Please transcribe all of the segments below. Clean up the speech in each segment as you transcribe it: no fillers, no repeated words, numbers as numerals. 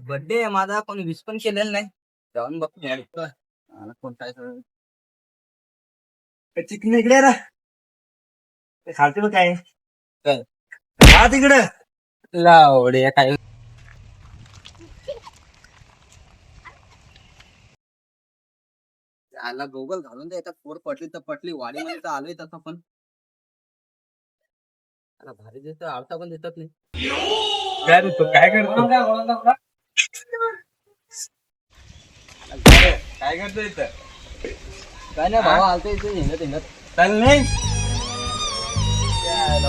Birthday आहे माझा, कोणी विश पण केलेलं नाही. जाऊन बघतो कोण काय चिकन इकडे रा खालते बघ काय काय? हा तिकडं लावडे काय त्याला गोगल घालून द्यायचा. पोर पटली तर पटली, वाडीमध्ये तर आलोय तसं पण त्याला भारी देत, आवता पण देतात नाही. काय रे तू काय करतो काय करतो इथं काय नाही भावा, आलतो इथे हिंडत हिंडत. चाल नाही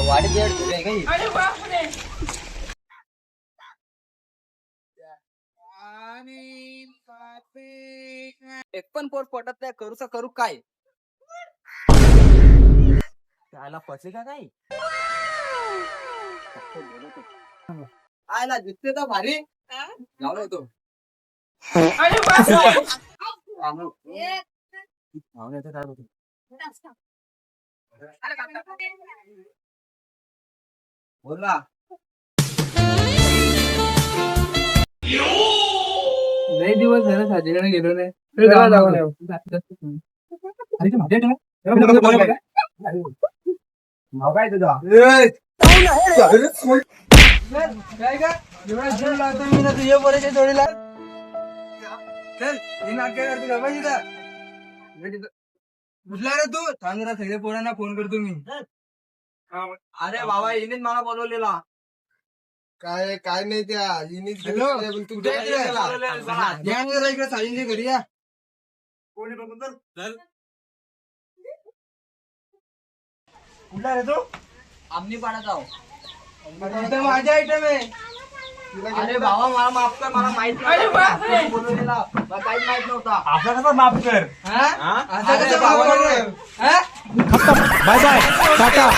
वाडीत येड तुझे काही एक पण पोर पटत नाही. करूचा करू काय? त्याला पटली का काय? आयला दिसते तर भारी लावला होतो. काय होतो बोला. लई दिवस झाले साजीकडे गेलो नाही. नाव काय तुझा? काय का एवढा जीव लावतो मी ना तुझ्या पोराच्या जोडीला. चल ही नाटक करतो का पाहिजे का? कुठला रे तू? थांब जरा, सगळ्या पोरांना फोन करतो मी. अरे बाबा हिनेच मला बोलवलेला. काय काय नाही त्या हॅलो? तू कुठे आहे ते? इकडे साईंच्या घरी या. कुठला रे तू? आम्ही पाडा जाऊ. इथं माझ्या आयटम आहे. अरे बाबा मला माफ कर, मला माहित नव्हतं. बोलवलेला मला काहीच माहित नव्हता. असं कसं माफ कर हा? असं अरे कसं बाबा, माफ करणार? हा? Bye bye Tata